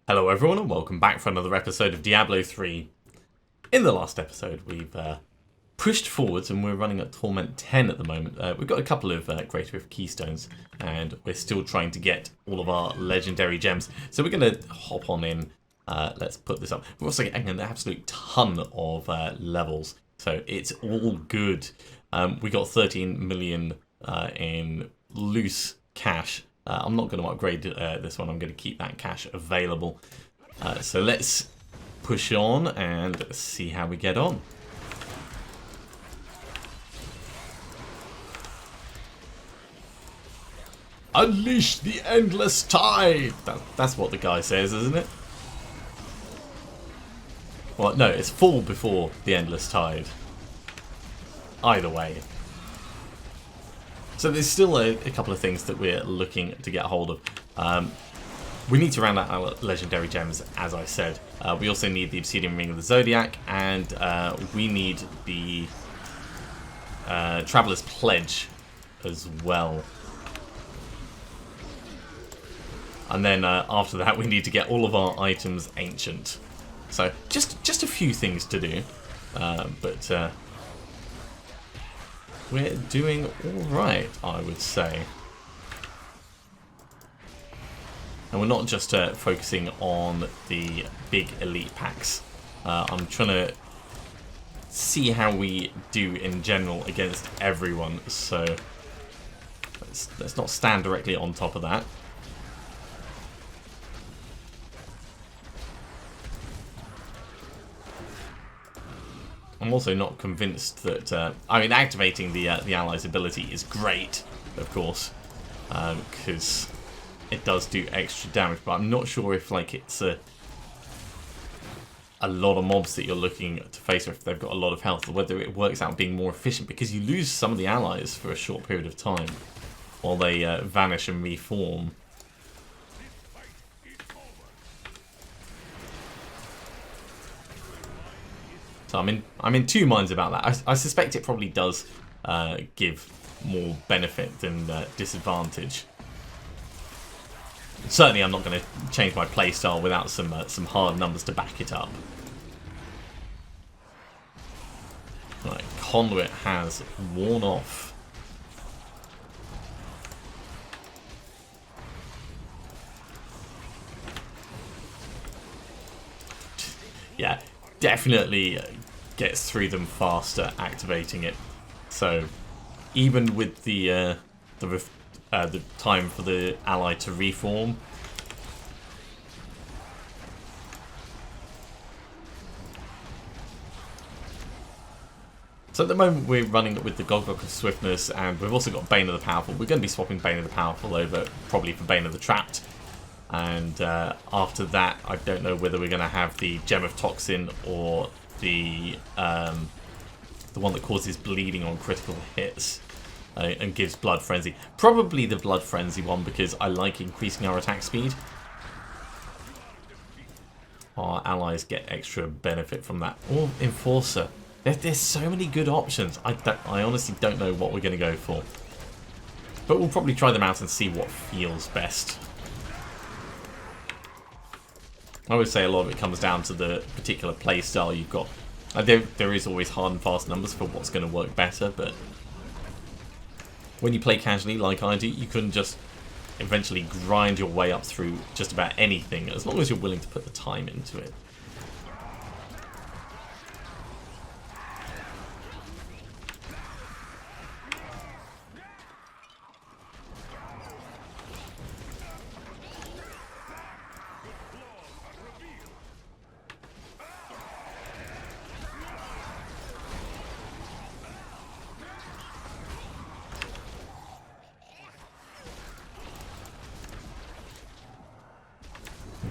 Hello everyone and welcome back for another episode of Diablo 3. In the last episode we've pushed forwards and we're running at Torment 10 at the moment. We've got a couple of Greater Rift Keystones and we're still trying to get all of our legendary gems. So we're going to hop on in, let's put this up. We're also getting an absolute ton of levels, so it's all good. We got 13 million in loose cash. I'm not going to upgrade this one, I'm going to keep that cash available. So let's push on and see how we get on. Unleash the endless tide! That's what the guy says, isn't it? Well, no, it's fall before the endless tide. Either way. So there's still a couple of things that we're looking to get a hold of. We need to round out our legendary gems, as I said. We also need the obsidian ring of the zodiac, and we need the traveler's pledge as well. And then after that we need to get all of our items ancient. So just a few things to do, but we're doing alright, I would say. And we're not just focusing on the big elite packs. I'm trying to see how we do in general against everyone, so let's not stand directly on top of that. I'm also not convinced that, I mean, activating the allies' ability is great, of course, because it does do extra damage, but I'm not sure if, like, it's a lot of mobs that you're looking to face, or if they've got a lot of health, or whether it works out being more efficient, because you lose some of the allies for a short period of time, while they vanish and reform. So I'm in two minds about that. I suspect it probably does give more benefit than disadvantage. Certainly, I'm not going to change my playstyle without some hard numbers to back it up. Right, Conduit has worn off. Yeah. Definitely gets through them faster activating it. So even with the time for the ally to reform, so at the moment we're running it with the Gogok of Swiftness, and we've also got Bane of the Powerful. We're going to be swapping Bane of the Powerful over probably for Bane of the Trapped. And after that, I don't know whether we're going to have the Gem of Toxin or the one that causes bleeding on critical hits and gives Blood Frenzy. Probably the Blood Frenzy one, because I like increasing our attack speed. Our allies get extra benefit from that. Or Enforcer. There's so many good options. I honestly don't know what we're going to go for. But we'll probably try them out and see what feels best. I would say a lot of it comes down to the particular play style you've got. There is always hard and fast numbers for what's going to work better, but when you play casually like I do, you can just eventually grind your way up through just about anything, as long as you're willing to put the time into it.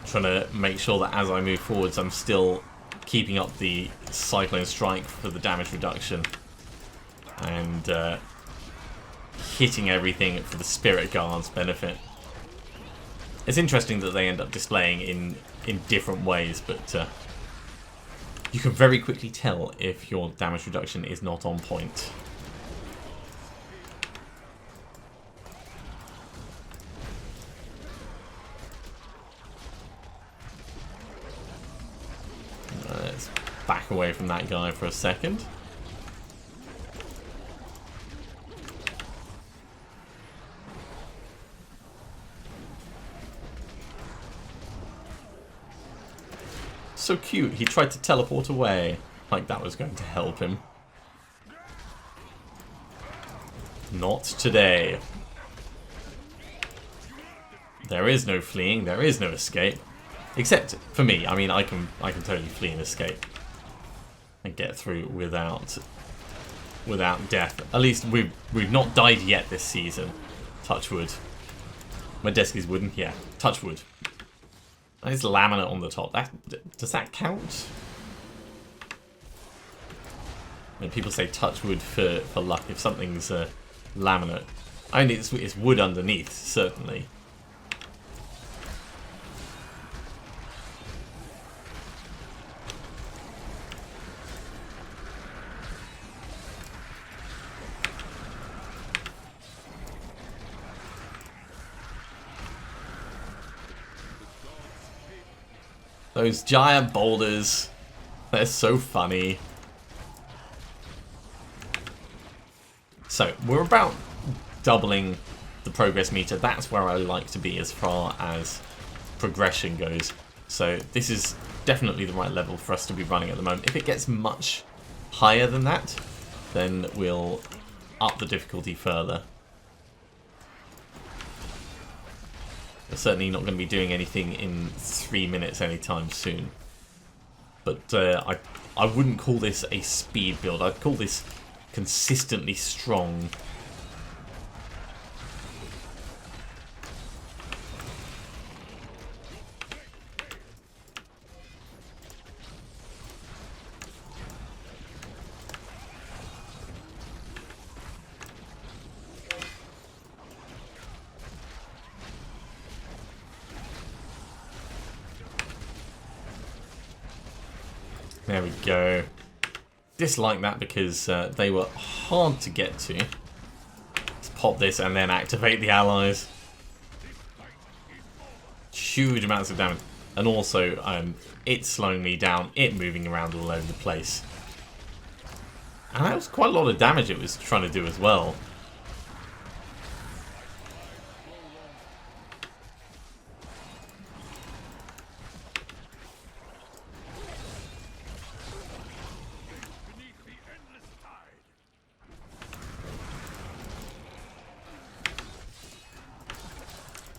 Trying to make sure that as I move forwards, I'm still keeping up the Cyclone Strike for the damage reduction, and hitting everything for the Spirit Guard's benefit. It's interesting that they end up displaying in different ways, but you can very quickly tell if your damage reduction is not on point. back away from that guy for a second. So cute, he tried to teleport away, like that was going to help him. Not today. There is no fleeing, there is no escape. Except for me, I mean I can totally flee and escape. And get through without death. At least we've not died yet this season. Touch wood. My desk is wooden, yeah. Touch wood. And it's laminate on the top. Does that count? I mean, people say touch wood for luck if something's laminate. I mean, it's wood underneath, certainly. Those giant boulders, they're so funny. So, we're about doubling the progress meter. That's where I like to be as far as progression goes. So, this is definitely the right level for us to be running at the moment. If it gets much higher than that, then we'll up the difficulty further. We're certainly not going to be doing anything in 3 minutes anytime soon. But I wouldn't call this a speed build. I'd call this consistently strong. There we go. Dislike that because they were hard to get to. Let's pop this and then activate the allies. Huge amounts of damage. And also, it slowing me down, it moving around all over the place. And that was quite a lot of damage it was trying to do as well.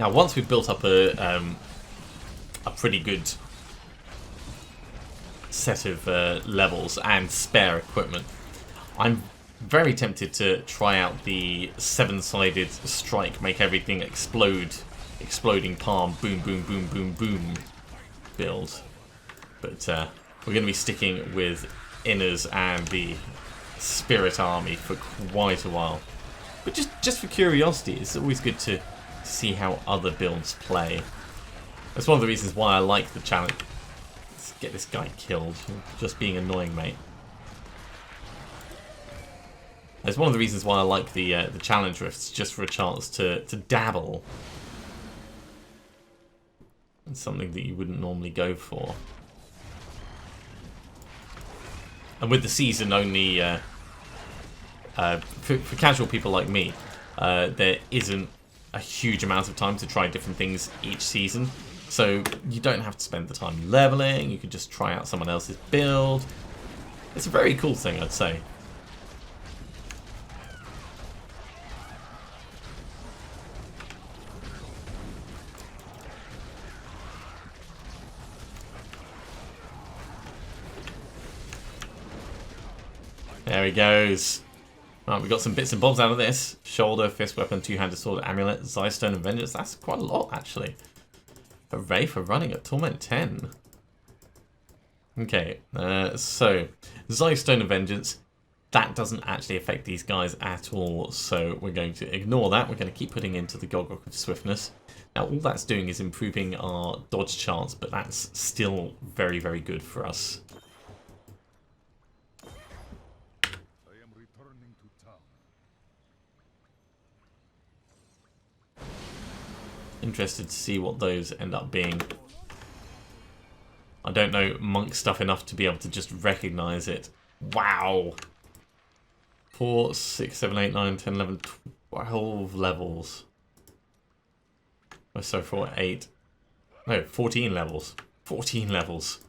Now, once we've built up a pretty good set of levels and spare equipment, I'm very tempted to try out the 7-sided strike, make everything explode, exploding palm, boom, boom, boom, boom, boom build. But we're going to be sticking with inners and the spirit army for quite a while. But just for curiosity, it's always good to see how other builds play. That's one of the reasons why I like the challenge. Let's get this guy killed. You're just being annoying, mate. That's one of the reasons why I like the challenge rifts, just for a chance to dabble in something that you wouldn't normally go for. And with the season only, for casual people like me, there isn't a huge amount of time to try different things each season, so you don't have to spend the time leveling. You can just try out someone else's build. It's a very cool thing, I'd say. There he goes. Right, we got some bits and bobs out of this. Shoulder, fist weapon, two-handed sword, amulet, Zystone, and vengeance. That's quite a lot, actually. Hooray for running at Torment 10. Okay, so Zystone and vengeance. That doesn't actually affect these guys at all, so we're going to ignore that. We're going to keep putting into the Gogok of Swiftness. Now, all that's doing is improving our dodge chance, but that's still very, very good for us. Interested to see what those end up being. I don't know monk stuff enough to be able to just recognize it. Wow. 4, 6, 7, 8, 9, 10, 11, 12 levels. Oh, so 4, 8. No, 14 levels. 14 levels.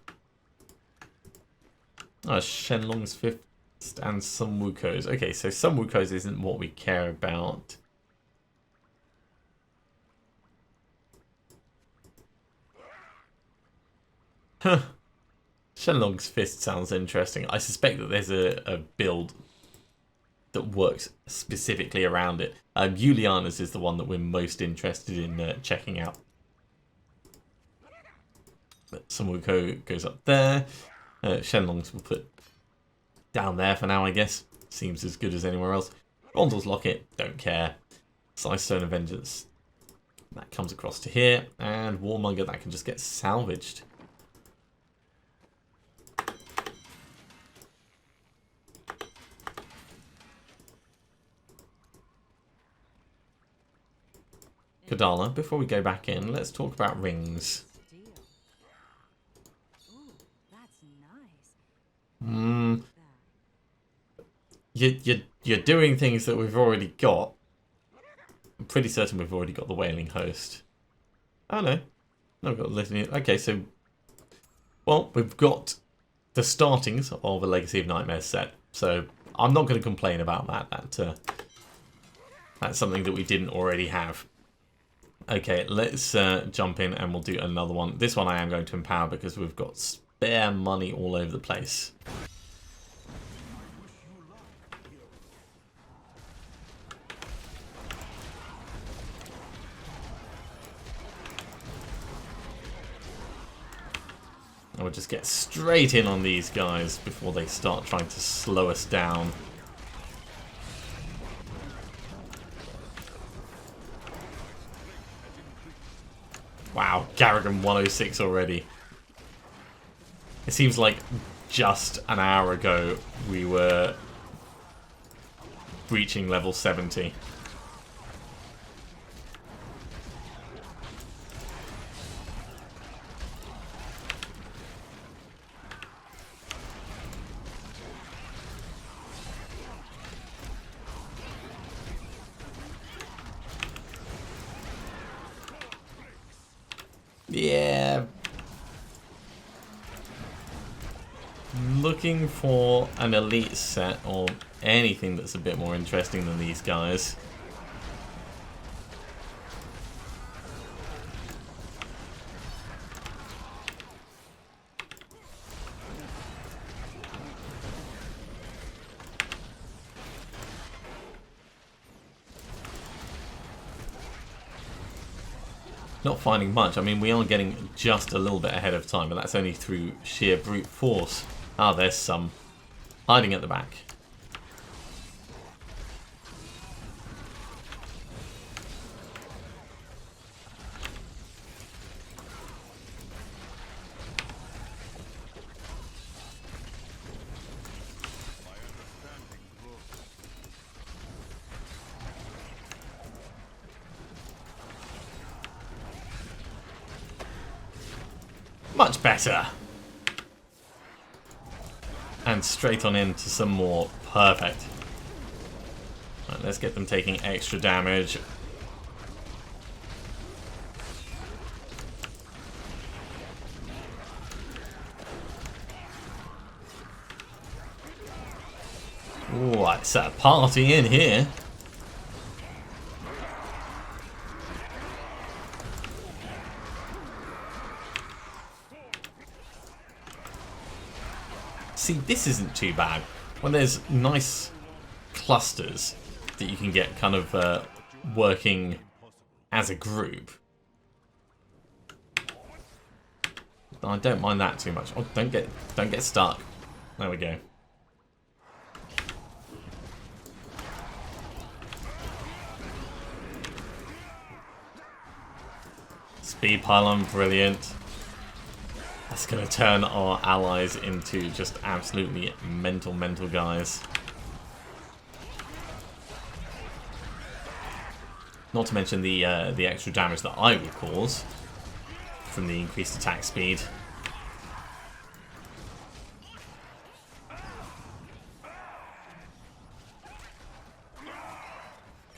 Oh, Shenlong's 5th and some Wuko's. Okay, so some Wuko's isn't what we care about. Huh. Shenlong's Fist sounds interesting. I suspect that there's a build that works specifically around it. Juliana's is the one that we're most interested in checking out. But Samwuko goes up there. Shenlong's we'll put down there for now, I guess. Seems as good as anywhere else. Rondell's Locket, don't care. Slice Stone of Vengeance, that comes across to here. And Warmonger, that can just get salvaged. Kadala, before we go back in, let's talk about rings. You're doing things that we've already got. I'm pretty certain we've already got the Wailing Host. Oh no. No, I've got the Litany. Okay, so... Well, we've got the startings of a Legacy of Nightmares set. So, I'm not going to complain about that. That's something that we didn't already have. Okay, let's jump in and we'll do another one. This one I am going to empower because we've got spare money all over the place. And we'll just get straight in on these guys before they start trying to slow us down. Wow, Garrigan 106 already. It seems like just an hour ago we were reaching level 70. Yeah. Looking for an elite set or anything that's a bit more interesting than these guys. Not finding much. I mean, we are getting just a little bit ahead of time, but that's only through sheer brute force. Ah, there's some hiding at the back. Much better. And straight on into some more. Perfect. Right, let's get them taking extra damage. Ooh, it's a party in here. See, this isn't too bad. When there's nice clusters that you can get kind of working as a group. I don't mind that too much. Oh, don't get stuck. There we go. Speed pylon, brilliant. That's going to turn our allies into just absolutely mental guys. Not to mention the extra damage that I would cause from the increased attack speed.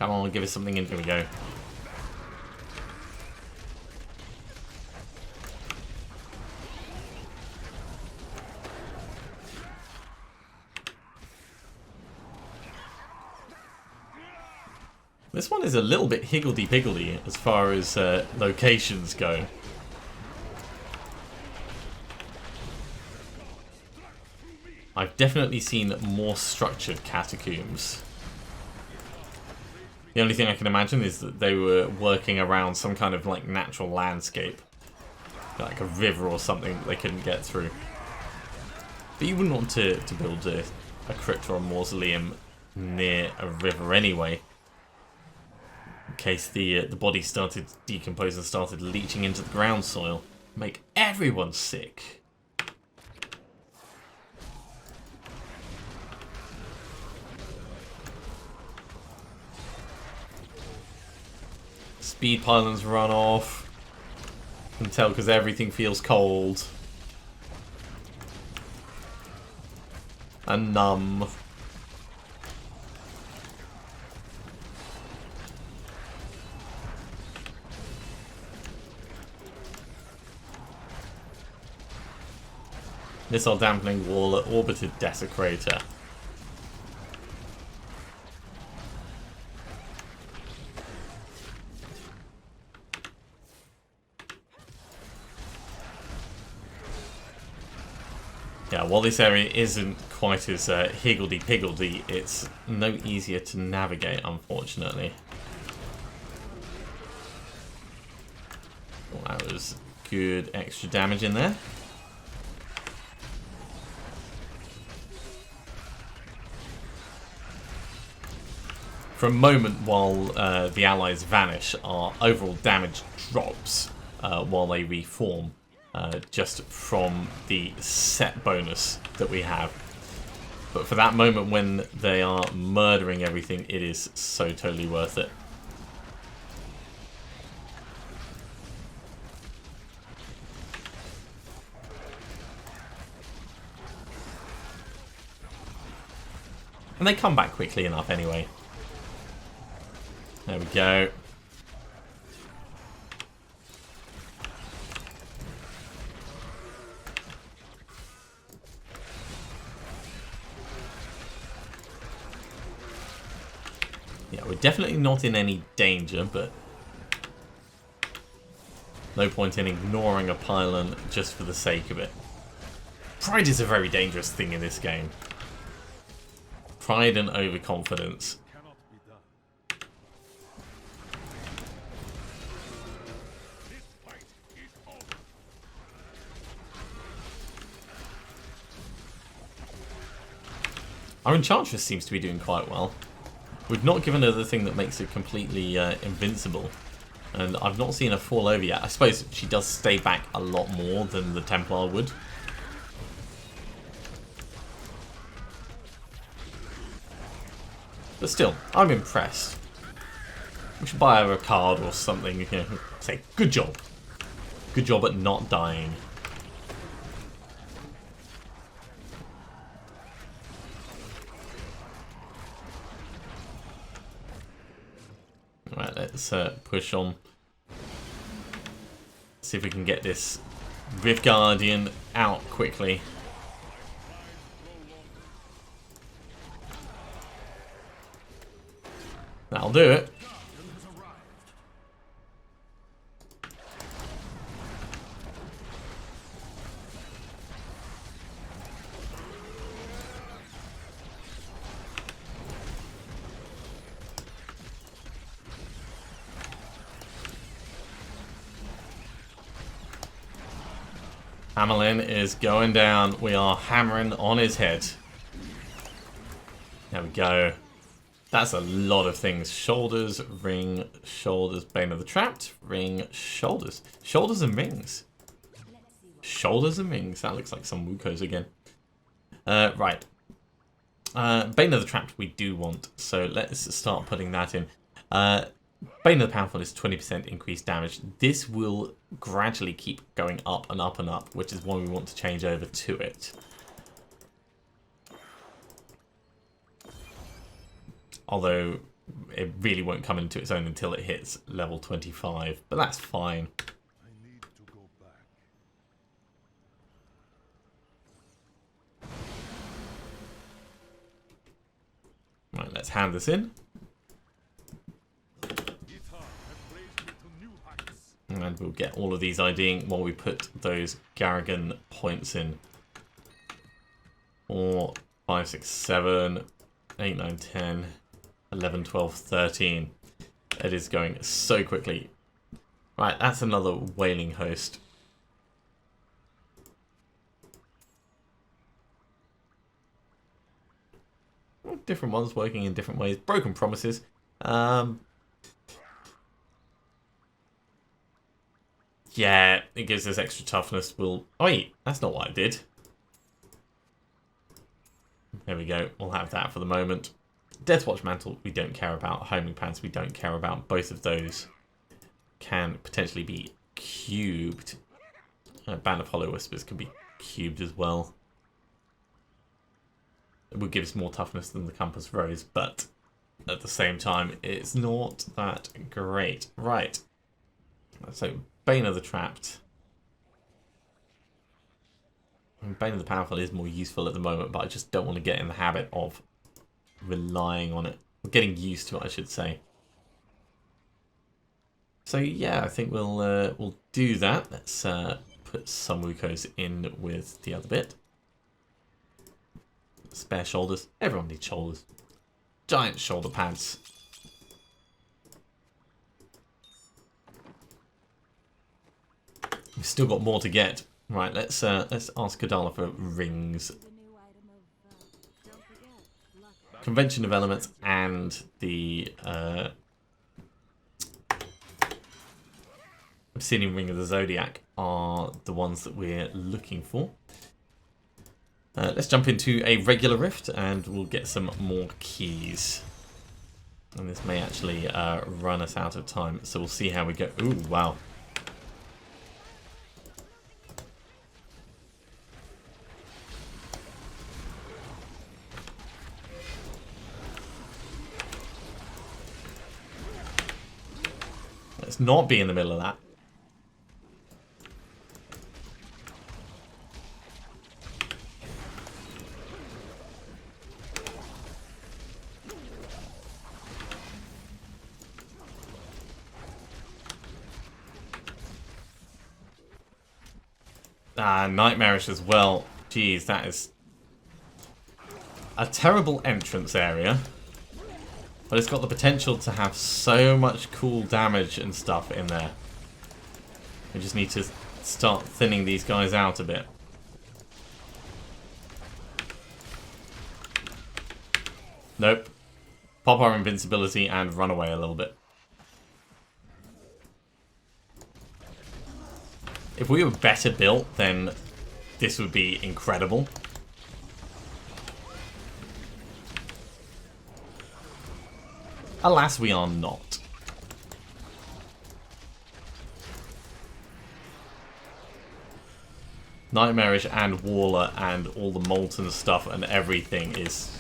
Come on, give us something in. Here we go. This one is a little bit higgledy-piggledy as far as locations go. I've definitely seen more structured catacombs. The only thing I can imagine is that they were working around some kind of like natural landscape. Like a river or something that they couldn't get through. But you wouldn't want to build a crypt or a mausoleum near a river anyway. In case the body started to decompose and started leaching into the ground soil. Make everyone sick. Speed pylons run off. You can tell because everything feels cold. And numb. Missile dampening wall at orbited desecrator. Yeah, while this area isn't quite as higgledy-piggledy, it's no easier to navigate, unfortunately. Well, that was good extra damage in there. For a moment while the allies vanish, our overall damage drops while they reform. Just from the set bonus that we have. But for that moment when they are murdering everything, it is so totally worth it. And they come back quickly enough anyway. There we go. Yeah, we're definitely not in any danger, but no point in ignoring a pylon just for the sake of it. Pride is a very dangerous thing in this game. Pride and overconfidence. Our Enchantress seems to be doing quite well. We've not given her the thing that makes her completely invincible. And I've not seen her fall over yet. I suppose she does stay back a lot more than the Templar would. But still, I'm impressed. We should buy her a card or something. You know, say, good job. Good job at not dying. Right, let's push on. See if we can get this Rift Guardian out quickly. That'll do it. Hamelin is going down. We are hammering on his head. There we go. That's a lot of things. Shoulders, ring, shoulders, Bane of the Trapped, ring, shoulders. Shoulders and rings. Shoulders and rings. That looks like some Wukos again. Right. Bane of the Trapped we do want, so let's start putting that in. Bane of the Powerful is 20% increased damage. This will gradually keep going up and up and up, which is why we want to change over to it. Although it really won't come into its own until it hits level 25, but that's fine. I need to go back. Right, let's hand this in. And we'll get all of these IDing while we put those Garrigan points in. 4, 5, 6, 7, 8, 9, 10, 11, 12, 13. It is going so quickly. Right, that's another whaling host. Different ones working in different ways. Broken promises. Yeah, it gives us extra toughness. We'll... Oh, wait, that's not what I did. There we go. We'll have that for the moment. Deathwatch Mantle, we don't care about. Homing Pants, we don't care about. Both of those can potentially be cubed. Band of Hollow Whispers can be cubed as well. It would give us more toughness than the Compass Rose, but at the same time, it's not that great. Right. So, Bane of the Trapped. Bane of the Powerful is more useful at the moment, but I just don't want to get in the habit of relying on it. Getting used to it, I should say. So yeah, I think we'll do that. Let's put some Wukos in with the other bit. Spare shoulders. Everyone needs shoulders. Giant shoulder pads. We've still got more to get. Right, let's ask Kadala for rings. Convention of Elements and the Obsidian Ring of the Zodiac are the ones that we're looking for. Let's jump into a regular rift and we'll get some more keys. And this may actually run us out of time, so we'll see how we go. Ooh, wow. Let's not be in the middle of that. Nightmarish as well. Jeez, that is a terrible entrance area. But it's got the potential to have so much cool damage and stuff in there. We just need to start thinning these guys out a bit. Nope. Pop our invincibility and run away a little bit. If we were better built, then this would be incredible. Alas, we are not. Nightmarish and Waller and all the molten stuff and everything is...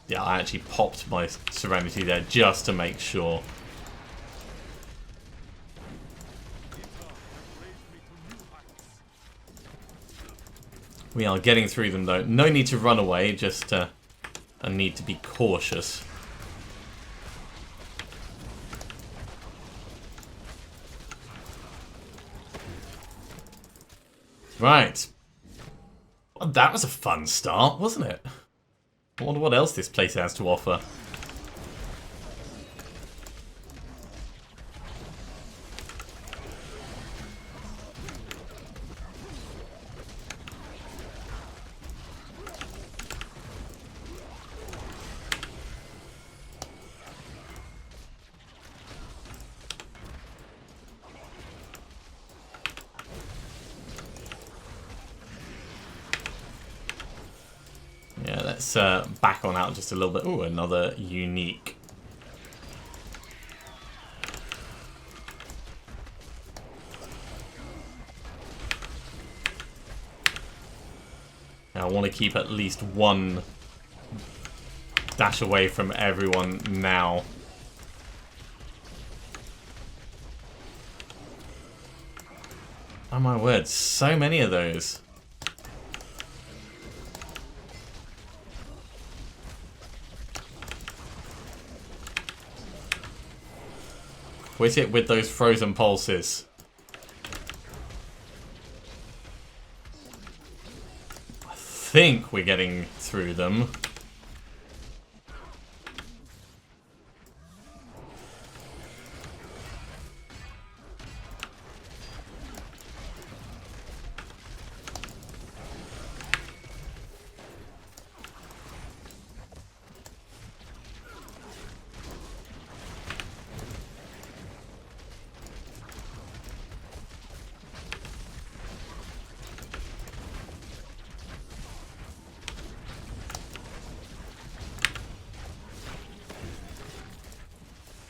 Yeah, I actually popped my Serenity there just to make sure. We are getting through them though. No need to run away, just a need to be cautious. Right. Well, that was a fun start, wasn't it? I wonder what else this place has to offer. Yeah, let's back on out just a little bit. Ooh, another unique. Now, I want to keep at least one dash away from everyone now. Oh my word, so many of those. Quit it with those frozen pulses. I think we're getting through them.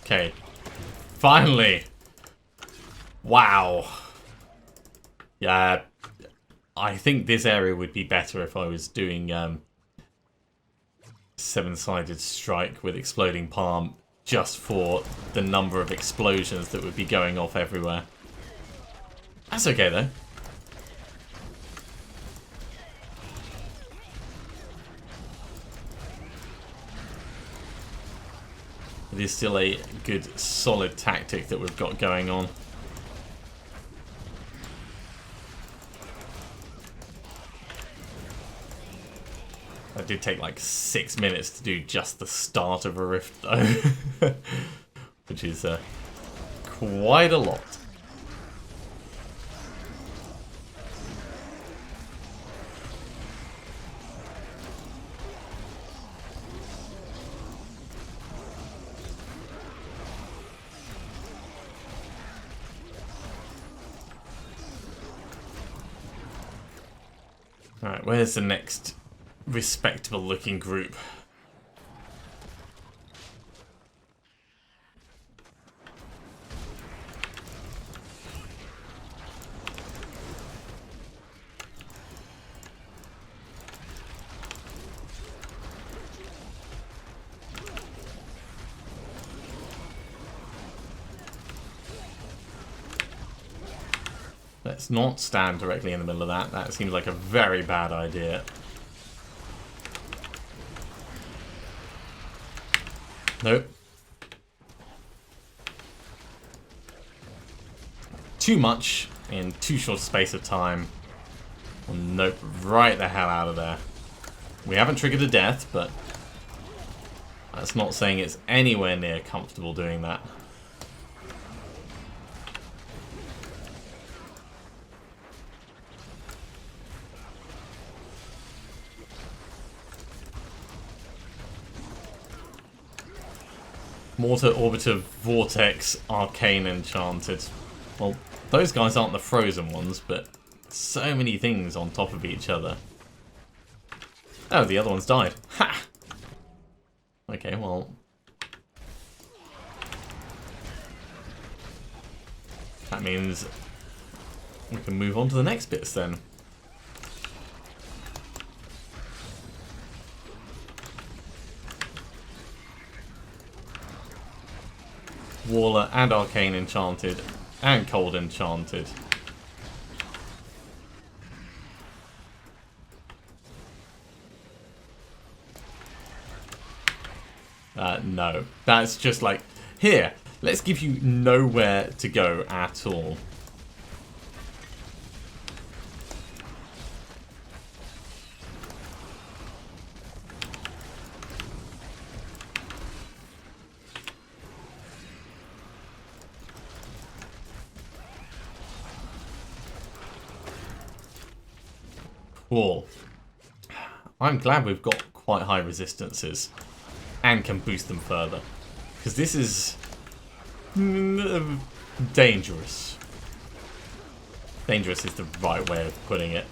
Okay. Finally! Wow. Yeah. I think this area would be better if I was doing seven-sided strike with exploding palm just for the number of explosions that would be going off everywhere. That's okay though. It is still a good, solid tactic that we've got going on. That did take like 6 minutes to do just the start of a rift though. Which is quite a lot. Alright, where's the next respectable looking group? Let's not stand directly in the middle of that. That seems like a very bad idea. Nope. Too much in too short a space of time. Well, nope, right the hell out of there. We haven't triggered a death, but that's not saying it's anywhere near comfortable doing that. Mortar, Orbiter, Vortex, Arcane, Enchanted. Well, those guys aren't the frozen ones, but so many things on top of each other. Oh, the other one's died. Ha! Okay, well... that means we can move on to the next bits then. Waller and Arcane Enchanted and Cold Enchanted. No. That's just like, here, let's give you nowhere to go at all. Cool. I'm glad we've got quite high resistances and can boost them further, because this is dangerous. Dangerous is the right way of putting it.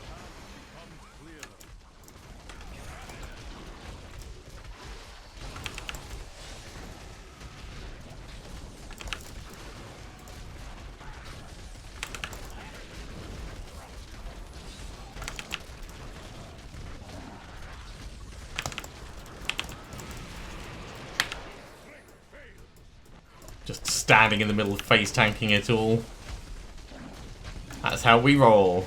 Just standing in the middle, face tanking it all. That's how we roll.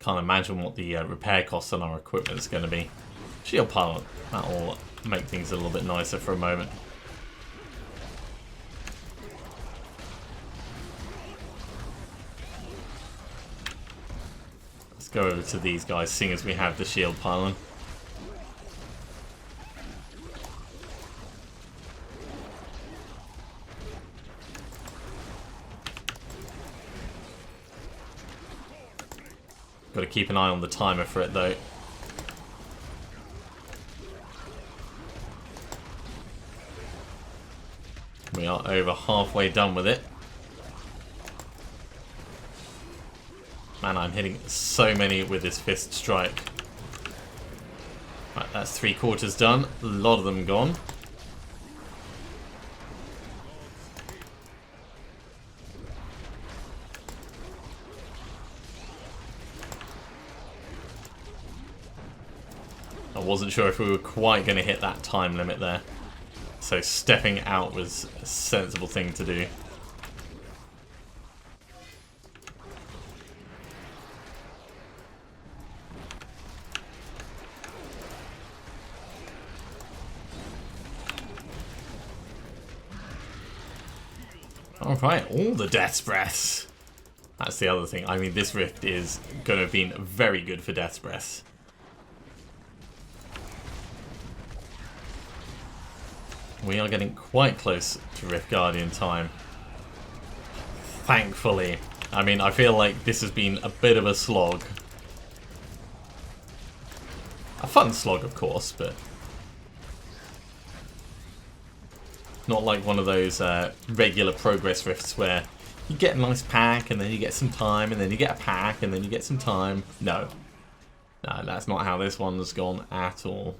Can't imagine what the repair costs on our equipment is going to be. Shield pile, that'll make things a little bit nicer for a moment. Let's go over to these guys, seeing as we have the shield pylon. Got to keep an eye on the timer for it though. We are over halfway done with it. Man, I'm hitting so many with this fist strike. Right, that's 3/4 done. A lot of them gone. I wasn't sure if we were quite going to hit that time limit there. So stepping out was a sensible thing to do. Alright, all the Death's Breaths. That's the other thing. I mean, this rift is going to have been very good for Death's Breaths. We are getting quite close to Rift Guardian time. Thankfully. I mean, I feel like this has been a bit of a slog. A fun slog, of course, but not like one of those regular progress rifts where you get a nice pack and then you get some time and then you get a pack and then you get some time. No. No, that's not how this one's gone at all.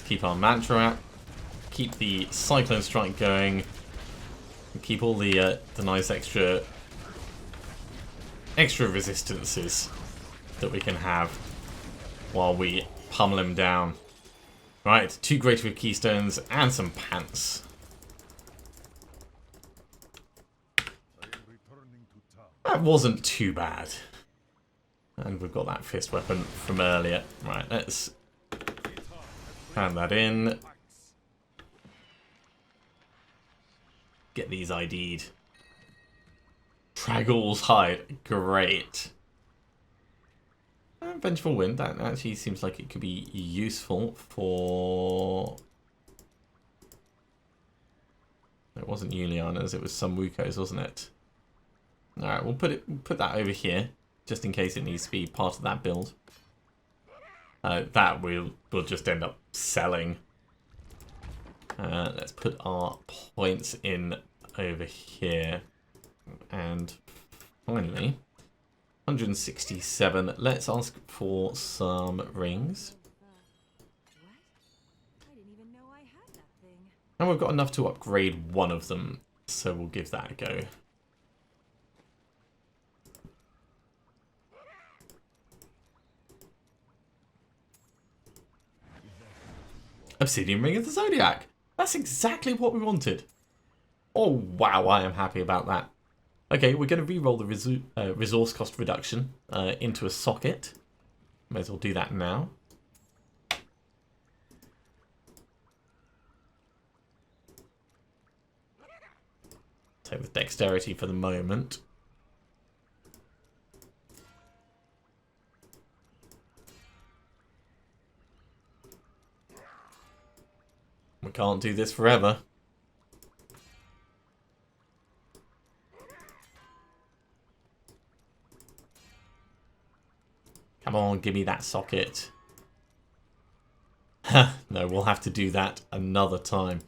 Keep our mantra out, keep the cyclone strike going, and keep all the nice extra resistances that we can have while we pummel him down. Right, 2 Greater with Keystones and some pants. That wasn't too bad. And we've got that fist weapon from earlier. Right, let's hand that in. Get these ID'd. Traggle's Hide. Great. Vengeful Wind. That actually seems like it could be useful for... It wasn't Juliana's, it was some Wuko's, wasn't it? Alright, we'll put that over here, just in case it needs to be part of that build. That we'll just end up selling. Let's put our points in over here. And finally, 167. Let's ask for some rings. And we've got enough to upgrade one of them, so we'll give that a go. Obsidian Ring of the Zodiac. That's exactly what we wanted. Oh, wow, I am happy about that. Okay, we're going to re-roll the resource cost reduction into a socket. May as well do that now. So with dexterity for the moment. We can't do this forever. Come on, give me that socket. No, we'll have to do that another time.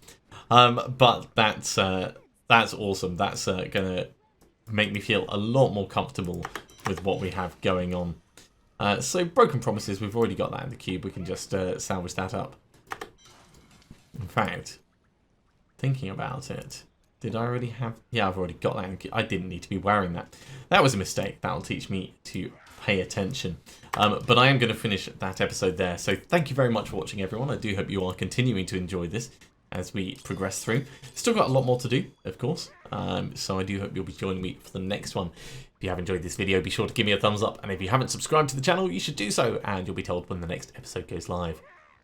But that's awesome. That's gonna make me feel a lot more comfortable with what we have going on. So Broken Promises, we've already got that in the cube. We can just salvage that up. In fact, thinking about it, did I already have... Yeah, I've already got that in the cube. I didn't need to be wearing that. That was a mistake. That'll teach me to pay attention. But I am going to finish that episode there. So thank you very much for watching, everyone. I do hope you are continuing to enjoy this as we progress through. Still got a lot more to do, of course. So I do hope you'll be joining me for the next one. If you have enjoyed this video, be sure to give me a thumbs up. And if you haven't subscribed to the channel, you should do so. And you'll be told when the next episode goes live.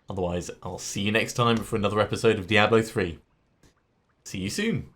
Otherwise, I'll see you next time for another episode of Diablo 3. See you soon.